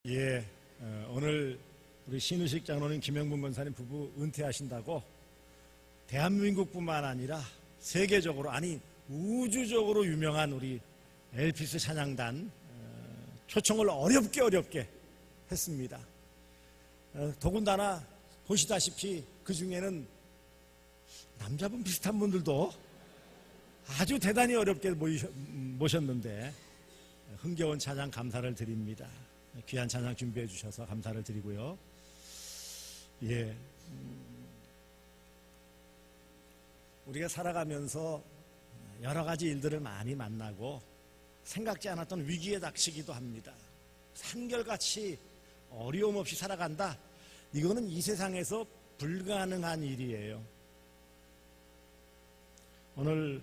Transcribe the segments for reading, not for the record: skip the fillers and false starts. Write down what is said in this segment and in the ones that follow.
예, 오늘 우리 신우식 장로님, 김영분 권사님 부부 은퇴하신다고 대한민국뿐만 아니라 세계적으로, 아니 우주적으로 유명한 우리 엘피스 찬양단 초청을 어렵게 했습니다. 더군다나 보시다시피 그 중에는 남자분 비슷한 분들도 아주 대단히 어렵게 모셨는데 흥겨운 찬양 감사를 드립니다. 귀한 찬양 준비해 주셔서 감사를 드리고요. 예, 우리가 살아가면서 여러 가지 일들을 많이 만나고 생각지 않았던 위기에 닥치기도 합니다. 한결같이 어려움 없이 살아간다, 이거는 이 세상에서 불가능한 일이에요. 오늘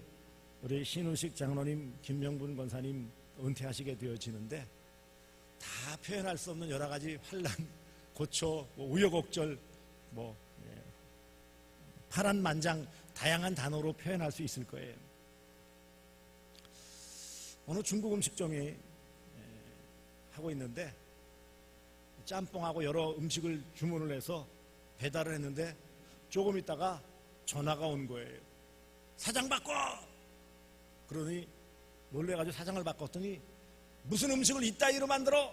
우리 신우식 장로님, 김명분 권사님 은퇴하시게 되어지는데 다 표현할 수 없는 여러 가지 환난, 고초, 우여곡절, 파란만장, 다양한 단어로 표현할 수 있을 거예요. 어느 중국 음식점이 하고 있는데 짬뽕하고 여러 음식을 주문을 해서 배달을 했는데 조금 있다가 전화가 온 거예요. 사장 바꿔! 그러니 놀래가지고 사장을 바꿨더니 무슨 음식을 이따위로 만들어?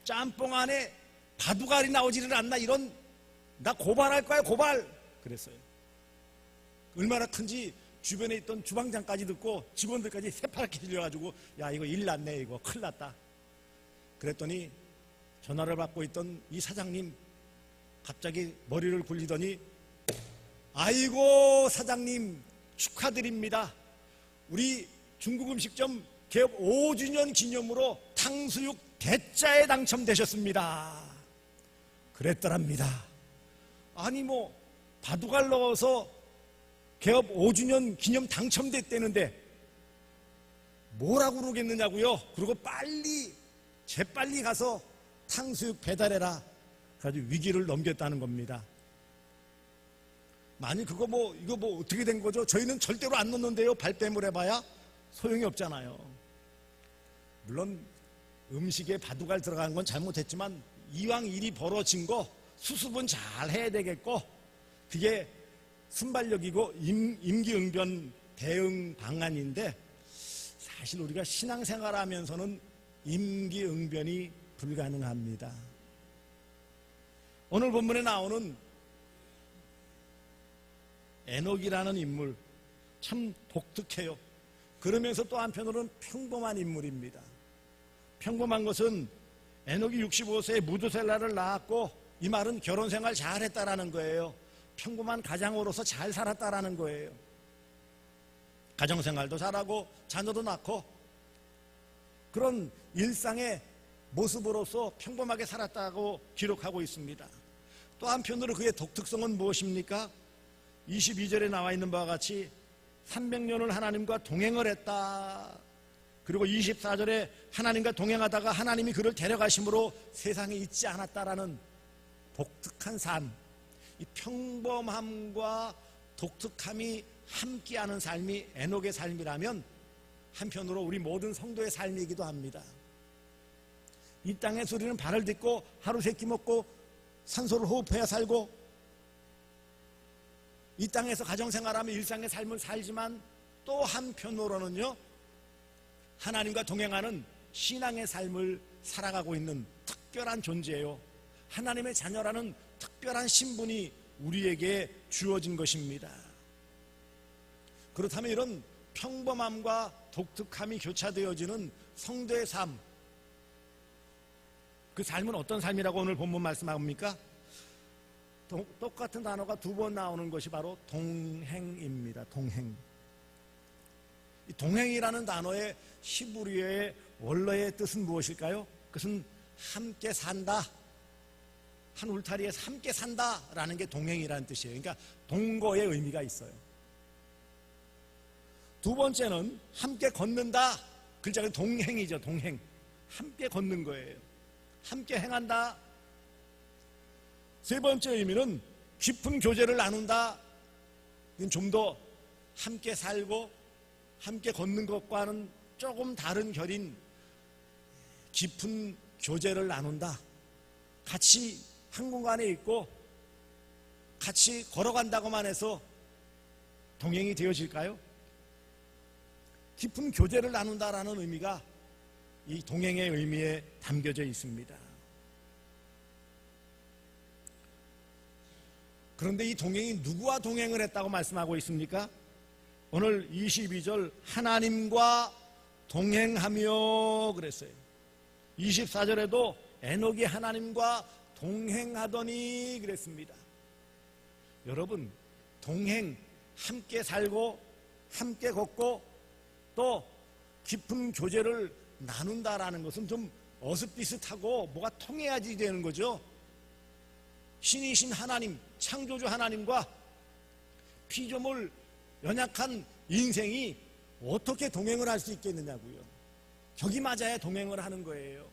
짬뽕 안에 바둑알이 나오지를 않나, 이런, 나 고발할 거야, 고발! 그랬어요. 얼마나 큰지 주변에 있던 주방장까지 듣고 직원들까지 새파랗게 들려가지고, 야, 이거 일 났네, 이거 큰일 났다. 그랬더니 전화를 받고 있던 이 사장님 갑자기 머리를 굴리더니, 아이고 사장님 축하드립니다. 우리 중국 음식점 개업 5주년 기념으로 탕수육 대짜에 당첨되셨습니다. 그랬더랍니다. 아니 바둑알 넣어서 개업 5주년 기념 당첨됐다는데 뭐라고 그러겠느냐고요. 그리고 재빨리 가서 탕수육 배달해라. 그래가지고 위기를 넘겼다는 겁니다. 만약 이거 어떻게 된 거죠? 저희는 절대로 안 넣는데요. 발뺌을 해봐야 소용이 없잖아요. 물론 음식에 바둑알 들어간 건 잘못했지만 이왕 일이 벌어진 거 수습은 잘 해야 되겠고, 그게 순발력이고 임기응변 대응 방안인데, 사실 우리가 신앙생활 하면서는 임기응변이 불가능합니다. 오늘 본문에 나오는 에녹이라는 인물 참 독특해요. 그러면서 또 한편으로는 평범한 인물입니다. 평범한 것은 에녹이 65세에 무두셀라를 낳았고, 이 말은 결혼생활 잘했다라는 거예요. 평범한 가장으로서 잘 살았다라는 거예요. 가정생활도 잘하고 자녀도 낳고 그런 일상의 모습으로서 평범하게 살았다고 기록하고 있습니다. 또 한편으로 그의 독특성은 무엇입니까? 22절에 나와 있는 바와 같이 300년을 하나님과 동행을 했다. 그리고 24절에 하나님과 동행하다가 하나님이 그를 데려가심으로 세상에 있지 않았다라는 독특한 삶. 이 평범함과 독특함이 함께하는 삶이 에녹의 삶이라면, 한편으로 우리 모든 성도의 삶이기도 합니다. 이 땅에서 우리는 발을 딛고 하루 세끼 먹고 산소를 호흡해야 살고, 이 땅에서 가정생활하며 일상의 삶을 살지만, 또 한편으로는요, 하나님과 동행하는 신앙의 삶을 살아가고 있는 특별한 존재예요. 하나님의 자녀라는 특별한 신분이 우리에게 주어진 것입니다. 그렇다면 이런 평범함과 독특함이 교차되어지는 성도의 삶, 그 삶은 어떤 삶이라고 오늘 본문 말씀합니까? 똑같은 단어가 두 번 나오는 것이 바로 동행입니다. 동행. 이 동행이라는 단어의 히브리어의 원어의 뜻은 무엇일까요? 그것은 함께 산다. 한 울타리에서 함께 산다라는 게 동행이라는 뜻이에요. 그러니까 동거의 의미가 있어요. 두 번째는 함께 걷는다. 글자가 동행이죠. 동행. 함께 걷는 거예요. 함께 행한다. 세 번째 의미는 깊은 교제를 나눈다. 이건 좀 더 함께 살고 함께 걷는 것과는 조금 다른 결인 깊은 교제를 나눈다. 같이 한 공간에 있고 같이 걸어간다고만 해서 동행이 되어질까요? 깊은 교제를 나눈다라는 의미가 이 동행의 의미에 담겨져 있습니다. 그런데 이 동행이 누구와 동행을 했다고 말씀하고 있습니까? 오늘 22절 하나님과 동행하며 그랬어요. 24절에도 에녹이 하나님과 동행하더니 그랬습니다. 여러분, 동행, 함께 살고 함께 걷고 또 깊은 교제를 나눈다라는 것은 좀 어슷비슷하고 뭐가 통해야지 되는 거죠. 신이신 하나님, 창조주 하나님과 피조물 연약한 인생이 어떻게 동행을 할 수 있겠느냐고요. 격이 맞아야 동행을 하는 거예요.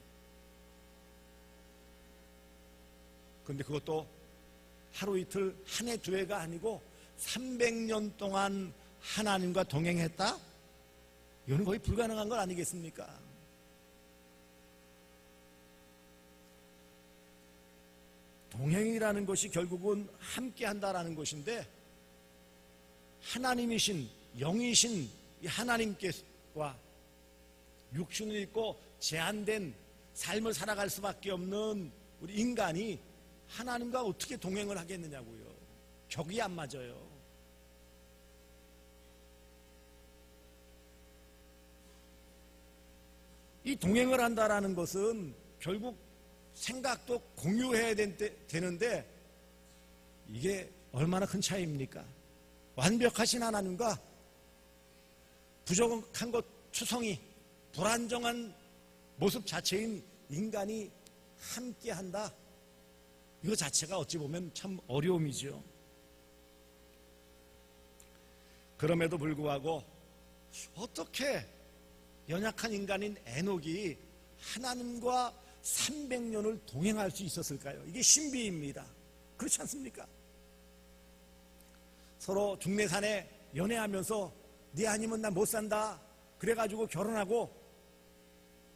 그런데 그것도 하루 이틀 한 해 두 해가 아니고 300년 동안 하나님과 동행했다? 이건 거의 불가능한 건 아니겠습니까? 동행이라는 것이 결국은 함께 한다라는 것인데 하나님이신 영이신 이 하나님께와 육신을 입고 제한된 삶을 살아갈 수밖에 없는 우리 인간이 하나님과 어떻게 동행을 하겠느냐고요. 격이 안 맞아요. 이 동행을 한다라는 것은 결국 생각도 공유해야 되는데 이게 얼마나 큰 차이입니까? 완벽하신 하나님과 부족한 것 투성이 불안정한 모습 자체인 인간이 함께한다. 이거 자체가 어찌 보면 참 어려움이죠. 그럼에도 불구하고 어떻게 연약한 인간인 에녹이 하나님과 300년을 동행할 수 있었을까요? 이게 신비입니다. 그렇지 않습니까? 서로 중내산에 연애하면서 네 아니면 나 못 산다 그래가지고 결혼하고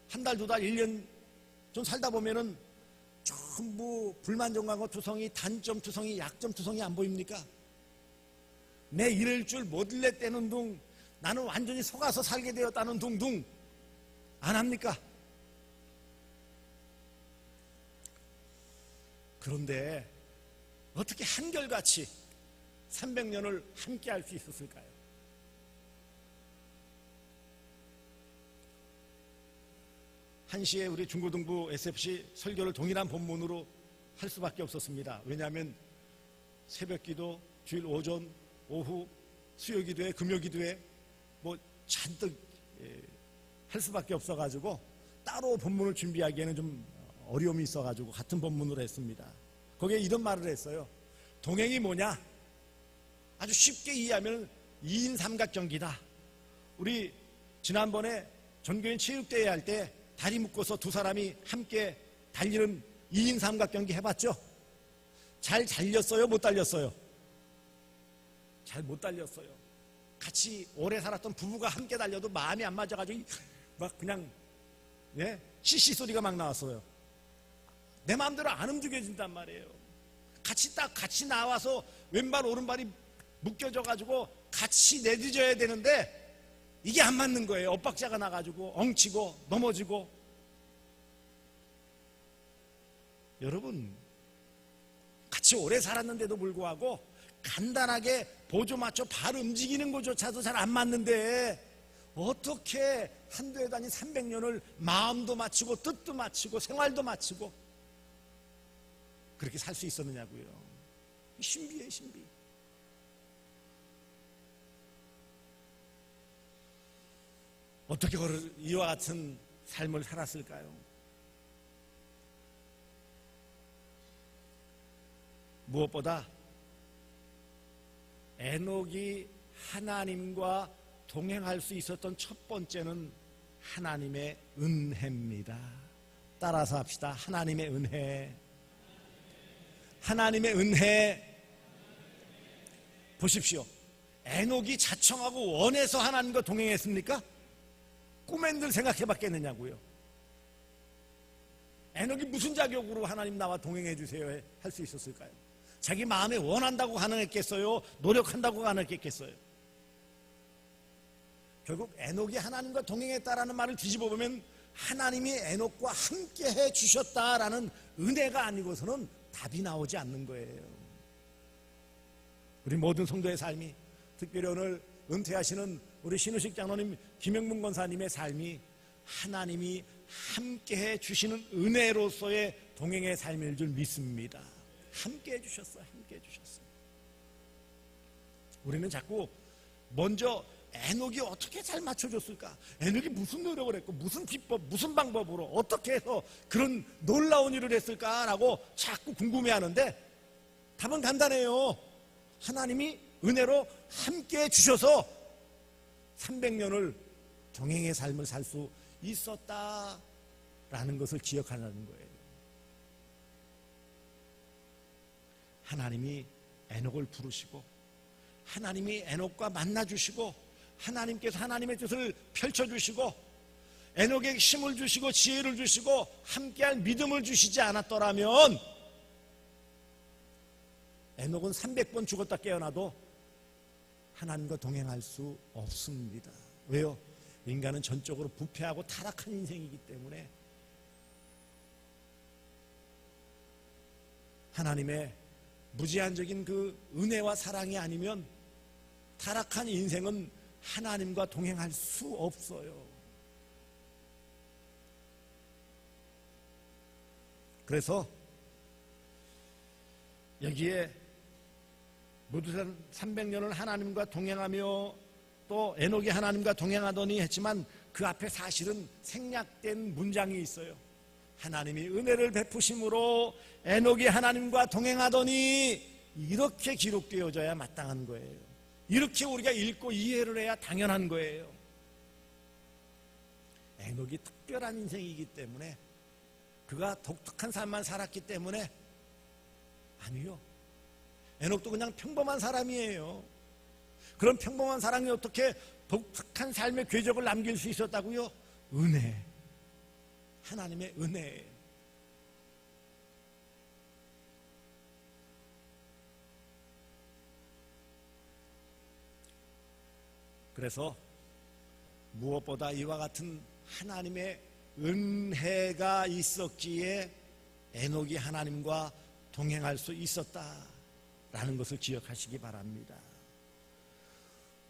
한 달, 두 달, 1년 좀 살다 보면은 전부 불만정광고 투성이, 단점 투성이, 약점 투성이 안 보입니까? 내 이럴 줄 못 일랬다는 둥, 나는 완전히 속아서 살게 되었다는 둥둥 안 합니까? 그런데 어떻게 한결같이 300년을 함께 할 수 있었을까요? 한시에 우리 중고등부 SFC 설교를 동일한 본문으로 할 수밖에 없었습니다. 왜냐하면 새벽기도, 주일 오전, 오후, 수요기도회, 금요기도회 뭐 잔뜩 할 수밖에 없어가지고 따로 본문을 준비하기에는 좀 어려움이 있어가지고 같은 본문으로 했습니다. 거기에 이런 말을 했어요. 동행이 뭐냐? 아주 쉽게 이해하면 2인 삼각경기다. 우리 지난번에 전교인 체육대회 할 때 다리 묶어서 두 사람이 함께 달리는 2인 삼각경기 해봤죠? 잘 달렸어요? 못 달렸어요? 잘 못 달렸어요. 같이 오래 살았던 부부가 함께 달려도 마음이 안 맞아가지고 막 그냥 시시 소리가 막 나왔어요. 내 마음대로 안 움직여진단 말이에요. 같이 나와서 왼발 오른발이 묶여져가지고 같이 내딛어야 되는데 이게 안 맞는 거예요. 엇박자가 나가지고 엉치고 넘어지고. 여러분, 같이 오래 살았는데도 불구하고 간단하게 보조 맞춰 발 움직이는 것조차도 잘 안 맞는데 어떻게 한두 해도 아닌 300년을 마음도 맞추고 뜻도 맞추고 생활도 맞추고 그렇게 살 수 있었느냐고요. 신비예요, 신비. 어떻게 이와 같은 삶을 살았을까요? 무엇보다 에녹이 하나님과 동행할 수 있었던 첫 번째는 하나님의 은혜입니다. 따라서 합시다. 하나님의 은혜. 하나님의 은혜. 보십시오. 에녹이 자청하고 원해서 하나님과 동행했습니까? 꿈엔들 생각해 봤겠느냐고요. 에녹이 무슨 자격으로 하나님 나와 동행해 주세요 할 수 있었을까요? 자기 마음에 원한다고 가능했겠어요? 노력한다고 가능했겠어요? 결국 에녹이 하나님과 동행했다라는 말을 뒤집어 보면 하나님이 에녹과 함께 해 주셨다라는 은혜가 아니고서는 답이 나오지 않는 거예요. 우리 모든 성도의 삶이, 특별히 오늘 은퇴하시는 우리 신우식 장로님, 김영문 권사님의 삶이 하나님이 함께 해 주시는 은혜로서의 동행의 삶일 줄 믿습니다. 함께 해 주셨어요. 함께 해 주셨어요. 우리는 자꾸 먼저 에녹이 어떻게 잘 맞춰줬을까? 에녹이 무슨 노력을 했고 무슨 비법, 무슨 방법으로 어떻게 해서 그런 놀라운 일을 했을까라고 자꾸 궁금해하는데 답은 간단해요. 하나님이 은혜로 함께 주셔서 300년을 동행의 삶을 살 수 있었다라는 것을 기억하라는 거예요. 하나님이 에녹을 부르시고 하나님이 에녹과 만나주시고 하나님께서 하나님의 뜻을 펼쳐주시고 에녹에게 힘을 주시고 지혜를 주시고 함께할 믿음을 주시지 않았더라면 에녹은 300번 죽었다 깨어나도 하나님과 동행할 수 없습니다. 왜요? 인간은 전적으로 부패하고 타락한 인생이기 때문에 하나님의 무제한적인 그 은혜와 사랑이 아니면 타락한 인생은 하나님과 동행할 수 없어요. 그래서 여기에 모두 300년을 하나님과 동행하며 또 에녹이 하나님과 동행하더니 했지만 그 앞에 사실은 생략된 문장이 있어요. 하나님이 은혜를 베푸심으로 에녹이 하나님과 동행하더니 이렇게 기록되어져야 마땅한 거예요. 이렇게 우리가 읽고 이해를 해야 당연한 거예요. 에녹이 특별한 인생이기 때문에 그가 독특한 삶만 살았기 때문에 아니요. 에녹도 그냥 평범한 사람이에요. 그런 평범한 사람이 어떻게 독특한 삶의 궤적을 남길 수 있었다고요? 은혜. 하나님의 은혜예요. 그래서 무엇보다 이와 같은 하나님의 은혜가 있었기에 에녹이 하나님과 동행할 수 있었다라는 것을 기억하시기 바랍니다.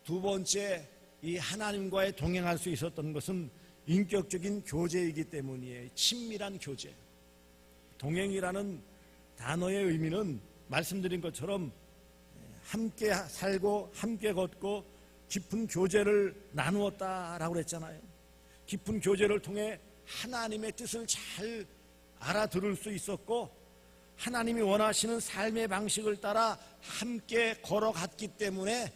두 번째, 이 하나님과의 동행할 수 있었던 것은 인격적인 교제이기 때문이에요. 친밀한 교제. 동행이라는 단어의 의미는 말씀드린 것처럼 함께 살고 함께 걷고 깊은 교제를 나누었다라고 그랬잖아요. 깊은 교제를 통해 하나님의 뜻을 잘 알아들을 수 있었고 하나님이 원하시는 삶의 방식을 따라 함께 걸어갔기 때문에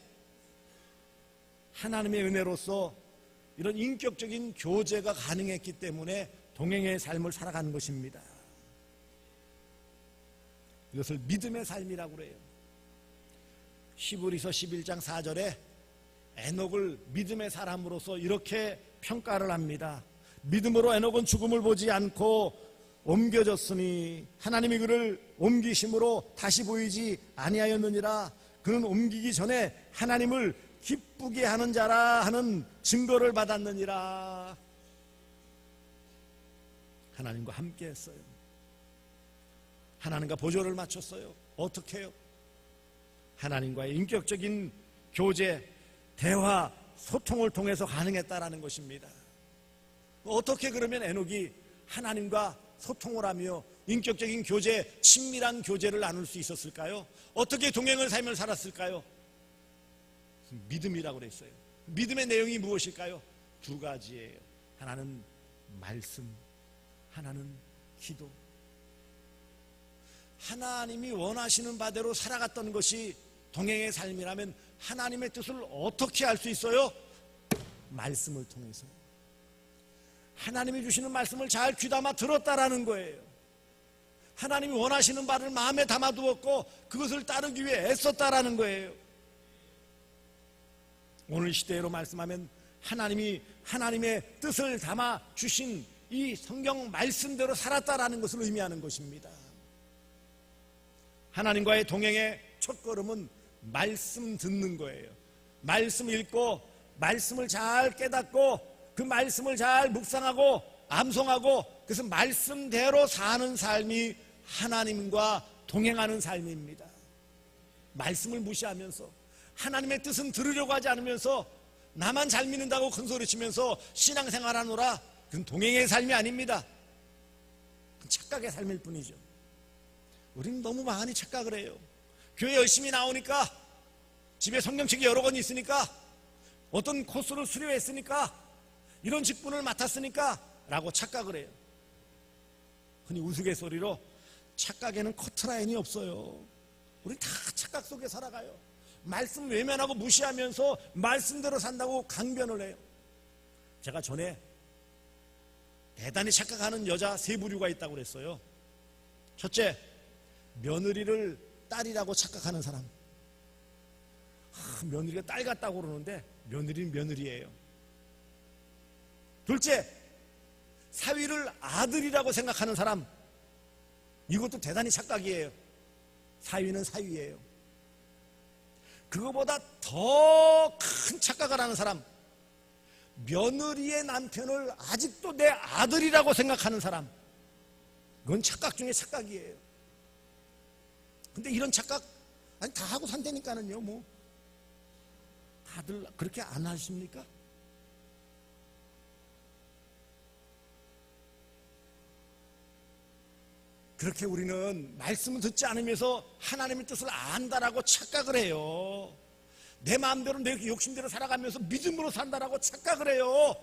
하나님의 은혜로서 이런 인격적인 교제가 가능했기 때문에 동행의 삶을 살아가는 것입니다. 이것을 믿음의 삶이라고 그래요. 히브리서 11장 4절에 에녹을 믿음의 사람으로서 이렇게 평가를 합니다. 믿음으로 에녹은 죽음을 보지 않고 옮겨졌으니 하나님이 그를 옮기심으로 다시 보이지 아니하였느니라. 그는 옮기기 전에 하나님을 기쁘게 하는 자라 하는 증거를 받았느니라. 하나님과 함께 했어요. 하나님과 보조를 맞췄어요. 어떻게 해요? 하나님과의 인격적인 교제, 대화, 소통을 통해서 가능했다라는 것입니다. 어떻게 그러면 에녹이 하나님과 소통을 하며 인격적인 교제, 친밀한 교제를 나눌 수 있었을까요? 어떻게 동행을 삶을 살았을까요? 믿음이라고 그랬어요. 믿음의 내용이 무엇일까요? 두 가지예요. 하나는 말씀, 하나는 기도. 하나님이 원하시는 바대로 살아갔던 것이 동행의 삶이라면 하나님의 뜻을 어떻게 알 수 있어요? 말씀을 통해서. 하나님이 주시는 말씀을 잘 귀담아 들었다라는 거예요. 하나님이 원하시는 바를 마음에 담아두었고 그것을 따르기 위해 애썼다라는 거예요. 오늘 시대로 말씀하면 하나님이 하나님의 뜻을 담아 주신 이 성경 말씀대로 살았다라는 것을 의미하는 것입니다. 하나님과의 동행의 첫걸음은 말씀 듣는 거예요. 말씀 읽고 말씀을 잘 깨닫고 그 말씀을 잘 묵상하고 암송하고 그래서 말씀대로 사는 삶이 하나님과 동행하는 삶입니다. 말씀을 무시하면서 하나님의 뜻은 들으려고 하지 않으면서 나만 잘 믿는다고 큰소리치면서 신앙생활하노라, 그건 동행의 삶이 아닙니다. 그건 착각의 삶일 뿐이죠. 우리는 너무 많이 착각을 해요. 교회 열심히 나오니까, 집에 성경책이 여러 권 있으니까, 어떤 코스를 수료했으니까, 이런 직분을 맡았으니까 라고 착각을 해요. 흔히 우스갯소리로 착각에는 커트라인이 없어요. 우리 다 착각 속에 살아가요. 말씀 외면하고 무시하면서 말씀대로 산다고 강변을 해요. 제가 전에 대단히 착각하는 여자 세 부류가 있다고 그랬어요. 첫째, 며느리를 딸이라고 착각하는 사람. 며느리가 딸 같다고 그러는데 며느리는 며느리예요. 둘째, 사위를 아들이라고 생각하는 사람. 이것도 대단히 착각이에요. 사위는 사위예요. 그거보다 더 큰 착각을 하는 사람, 며느리의 남편을 아직도 내 아들이라고 생각하는 사람. 이건 착각 중에 착각이에요. 근데 이런 착각 아니 다 하고 산다니까는요. 뭐 다들 그렇게 안 하십니까? 그렇게 우리는 말씀을 듣지 않으면서 하나님의 뜻을 안다라고 착각을 해요. 내 마음대로 내 욕심대로 살아가면서 믿음으로 산다라고 착각을 해요.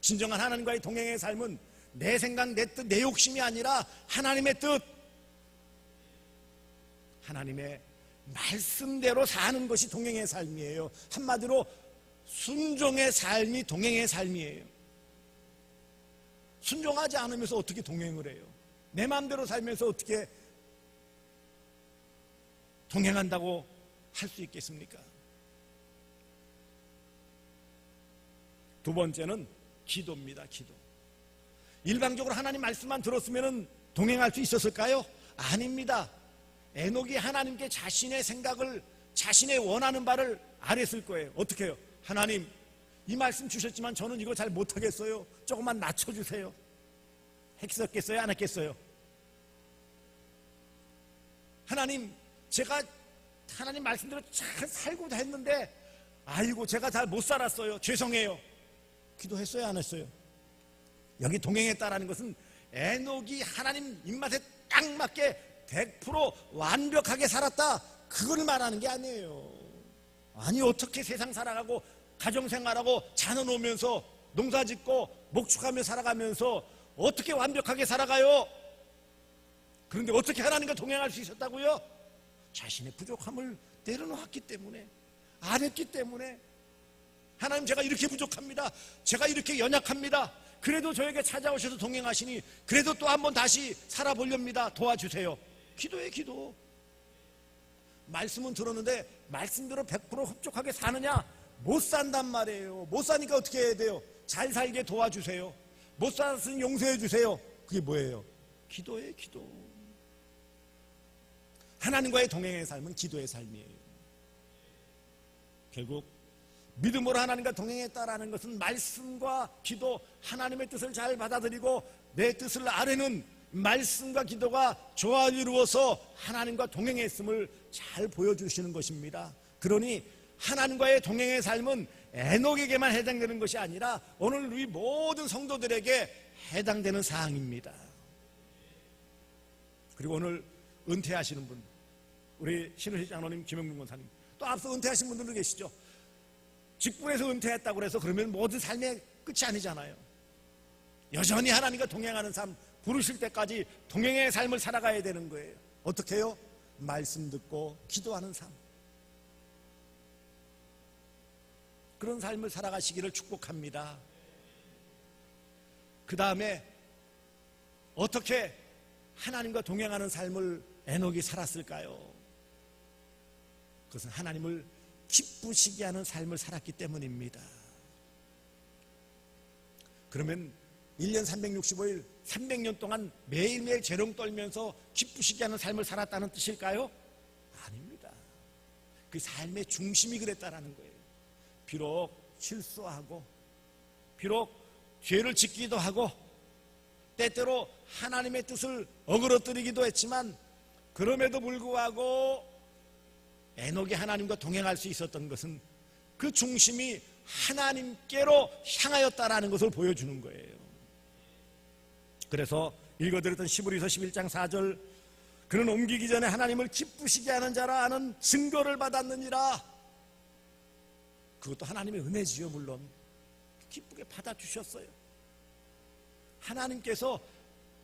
진정한 하나님과의 동행의 삶은 내 생각, 내 뜻, 내 욕심이 아니라 하나님의 뜻, 하나님의 말씀대로 사는 것이 동행의 삶이에요. 한마디로 순종의 삶이 동행의 삶이에요. 순종하지 않으면서 어떻게 동행을 해요? 내 마음대로 살면서 어떻게 동행한다고 할 수 있겠습니까? 두 번째는 기도입니다. 기도. 일방적으로 하나님 말씀만 들었으면 동행할 수 있었을까요? 아닙니다. 에녹이 하나님께 자신의 생각을, 자신의 원하는 바를 아뢰었을 거예요. 어떻게 해요? 하나님, 이 말씀 주셨지만 저는 이거 잘 못하겠어요. 조금만 낮춰주세요. 했었겠어요? 안 했겠어요? 하나님, 제가 하나님 말씀대로 잘 살고자 했는데 아이고 제가 잘 못 살았어요. 죄송해요. 기도했어요? 안 했어요? 여기 동행했다라는 것은 에녹이 하나님 입맛에 딱 맞게 100% 완벽하게 살았다, 그걸 말하는 게 아니에요. 아니 어떻게 세상 살아가고 가정생활하고 자녀 놓으면서 농사짓고 목축하며 살아가면서 어떻게 완벽하게 살아가요? 그런데 어떻게 하나님과 동행할 수 있었다고요? 자신의 부족함을 내려놓았기 때문에, 안 했기 때문에. 하나님, 제가 이렇게 부족합니다. 제가 이렇게 연약합니다. 그래도 저에게 찾아오셔서 동행하시니 그래도 또 한번 다시 살아보렵니다. 도와주세요. 기도해, 기도. 말씀은 들었는데 말씀대로 100% 흡족하게 사느냐? 못 산단 말이에요. 못 사니까 어떻게 해야 돼요? 잘 살게 도와주세요. 못 살았으니 용서해 주세요. 그게 뭐예요? 기도예요, 기도. 하나님과의 동행의 삶은 기도의 삶이에요. 결국 믿음으로 하나님과 동행했다라는 것은 말씀과 기도, 하나님의 뜻을 잘 받아들이고 내 뜻을 아뢰는 말씀과 기도가 조화를 이루어서 하나님과 동행했음을 잘 보여주시는 것입니다. 그러니 하나님과의 동행의 삶은 에녹에게만 해당되는 것이 아니라 오늘 우리 모든 성도들에게 해당되는 사항입니다. 그리고 오늘 은퇴하시는 분, 우리 신우식 장로님, 김영민 권사님, 또 앞서 은퇴하신 분들도 계시죠. 직분에서 은퇴했다고 해서 그러면 모든 삶의 끝이 아니잖아요. 여전히 하나님과 동행하는 삶, 부르실 때까지 동행의 삶을 살아가야 되는 거예요. 어떻게 해요? 말씀 듣고 기도하는 삶. 그런 삶을 살아가시기를 축복합니다. 그 다음에 어떻게 하나님과 동행하는 삶을 에녹이 살았을까요? 그것은 하나님을 기쁘시게 하는 삶을 살았기 때문입니다. 그러면 1년 365일 300년 동안 매일매일 재롱 떨면서 기쁘시게 하는 삶을 살았다는 뜻일까요? 아닙니다. 그 삶의 중심이 그랬다라는 거예요. 비록 실수하고 비록 죄를 짓기도 하고 때때로 하나님의 뜻을 어그러뜨리기도 했지만 그럼에도 불구하고 에녹이 하나님과 동행할 수 있었던 것은 그 중심이 하나님께로 향하였다라는 것을 보여주는 거예요. 그래서 읽어드렸던 시브리서 11장 4절, 그는 옮기기 전에 하나님을 기쁘시게 하는 자라 하는 증거를 받았느니라. 그것도 하나님의 은혜지요. 물론 기쁘게 받아주셨어요. 하나님께서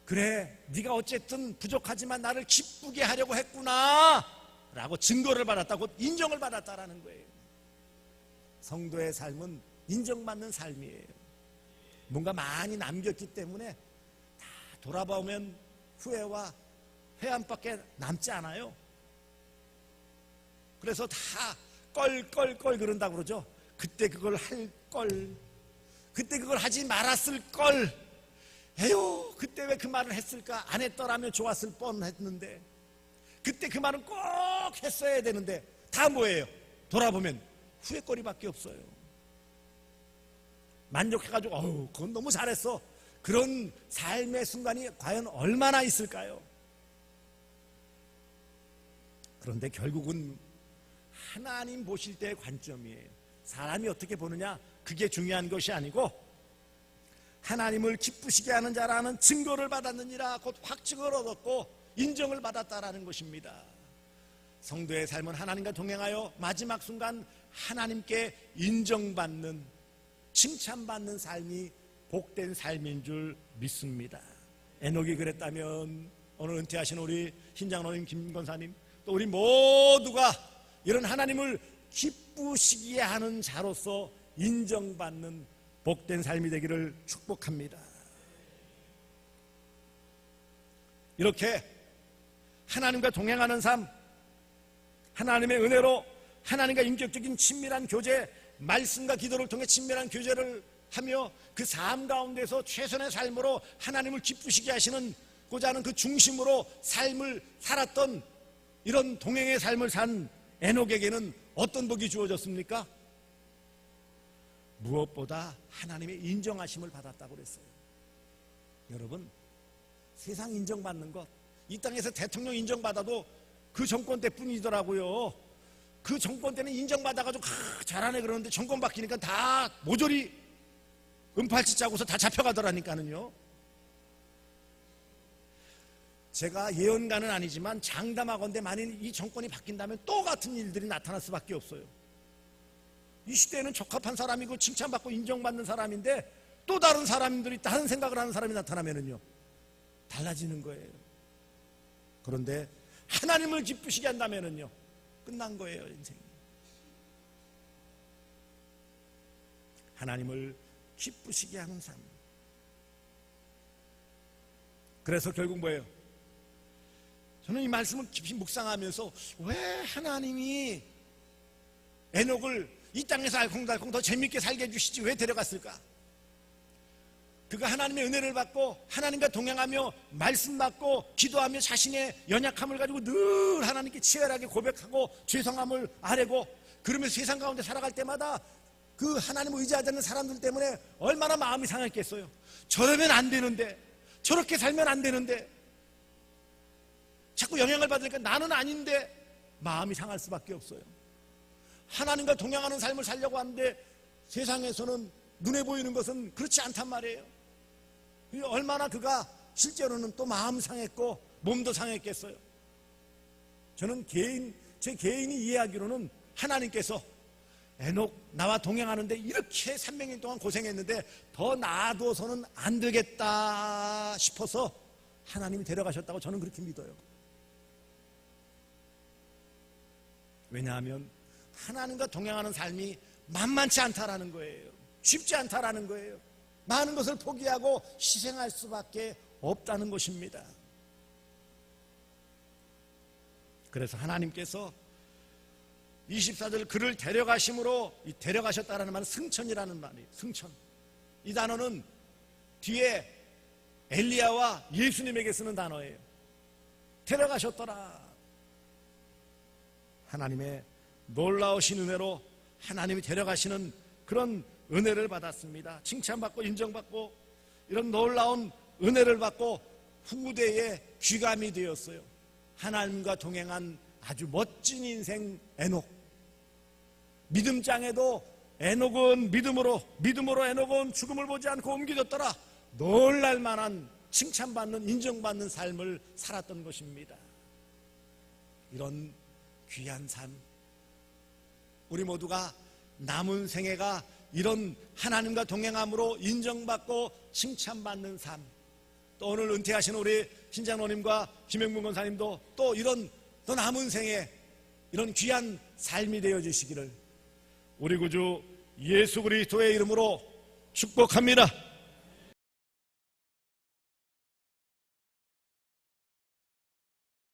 그래 네가 어쨌든 부족하지만 나를 기쁘게 하려고 했구나 라고 증거를 받았다고, 인정을 받았다라는 거예요. 성도의 삶은 인정받는 삶이에요. 뭔가 많이 남겼기 때문에 다 돌아보면 후회와 회한밖에 남지 않아요. 그래서 다 껄껄껄 그런다고 그러죠. 그때 그걸 할 걸, 그때 그걸 하지 말았을 걸, 에휴 그때 왜 그 말을 했을까, 안 했더라면 좋았을 뻔했는데, 그때 그 말은 꼭 했어야 되는데, 다 뭐예요? 돌아보면 후회거리밖에 없어요. 만족해가지고 그건 너무 잘했어, 그런 삶의 순간이 과연 얼마나 있을까요? 그런데 결국은 하나님 보실 때의 관점이에요. 사람이 어떻게 보느냐 그게 중요한 것이 아니고 하나님을 기쁘시게 하는 자라는 증거를 받았느니라, 곧 확증을 얻었고 인정을 받았다라는 것입니다. 성도의 삶은 하나님과 동행하여 마지막 순간 하나님께 인정받는, 칭찬받는 삶이 복된 삶인 줄 믿습니다. 에녹이 그랬다면 오늘 은퇴하신 우리 신장로님, 김권사님, 또 우리 모두가 이런 하나님을 기쁘시게 하는 자로서 인정받는 복된 삶이 되기를 축복합니다. 이렇게 하나님과 동행하는 삶, 하나님의 은혜로 하나님과 인격적인 친밀한 교제, 말씀과 기도를 통해 친밀한 교제를 하며 그 삶 가운데서 최선의 삶으로 하나님을 기쁘시게 하시는고자 하는 그 중심으로 삶을 살았던 이런 동행의 삶을 산 에녹에게는 어떤 복이 주어졌습니까? 무엇보다 하나님의 인정하심을 받았다고 그랬어요. 여러분, 세상 인정받는 것, 이 땅에서 대통령 인정받아도 그 정권 때뿐이더라고요. 그 정권 때는 인정받아가지고 잘하네 그러는데 정권 바뀌니까 다 모조리 은팔찌 짜고서 다 잡혀가더라니까는요. 제가 예언가는 아니지만 장담하건대 만일 이 정권이 바뀐다면 또 같은 일들이 나타날 수밖에 없어요. 이 시대에는 적합한 사람이고 칭찬받고 인정받는 사람인데 또 다른 사람들이 다른 생각을 하는 사람이 나타나면은요 달라지는 거예요. 그런데 하나님을 기쁘시게 한다면은요 끝난 거예요, 인생이. 하나님을 기쁘시게 하는 삶. 그래서 결국 뭐예요? 저는 이 말씀을 깊이 묵상하면서 왜 하나님이 에녹을 이 땅에서 알콩달콩 더 재밌게 살게 해주시지 왜 데려갔을까? 그가 하나님의 은혜를 받고 하나님과 동행하며 말씀 받고 기도하며 자신의 연약함을 가지고 늘 하나님께 치열하게 고백하고 죄송함을 아뢰고 그러면서 세상 가운데 살아갈 때마다 그 하나님을 의지하지 않는 사람들 때문에 얼마나 마음이 상했겠어요. 저러면 안 되는데, 저렇게 살면 안 되는데, 자꾸 영향을 받으니까 나는 아닌데 마음이 상할 수밖에 없어요. 하나님과 동행하는 삶을 살려고 하는데 세상에서는 눈에 보이는 것은 그렇지 않단 말이에요. 얼마나 그가 실제로는 또 마음 상했고 몸도 상했겠어요. 저는 제 개인이 이해하기로는 하나님께서 에녹 나와 동행하는데 이렇게 300년 동안 고생했는데 더 놔둬서는 안 되겠다 싶어서 하나님이 데려가셨다고 저는 그렇게 믿어요. 왜냐하면 하나님과 동행하는 삶이 만만치 않다라는 거예요. 쉽지 않다라는 거예요. 많은 것을 포기하고 희생할 수밖에 없다는 것입니다. 그래서 하나님께서 24절 그를 데려가심으로, 이 데려가셨다라는 말은 승천이라는 말이에요. 승천. 이 단어는 뒤에 엘리야와 예수님에게 쓰는 단어예요. 데려가셨더라. 하나님의 놀라우신 은혜로 하나님이 데려가시는 그런 은혜를 받았습니다. 칭찬받고 인정받고 이런 놀라운 은혜를 받고 후대의 귀감이 되었어요. 하나님과 동행한 아주 멋진 인생 에녹. 믿음장에도 에녹은 믿음으로 에녹은 죽음을 보지 않고 옮겨졌더라. 놀랄만한 칭찬받는 인정받는 삶을 살았던 것입니다. 이런 귀한 삶, 우리 모두가 남은 생애가 이런 하나님과 동행함으로 인정받고 칭찬받는 삶, 또 오늘 은퇴하시는 우리 신장로님과 김영문 권사님도 또 이런 또 남은 생에 이런 귀한 삶이 되어 주시기를 우리 구주 예수 그리스도의 이름으로 축복합니다.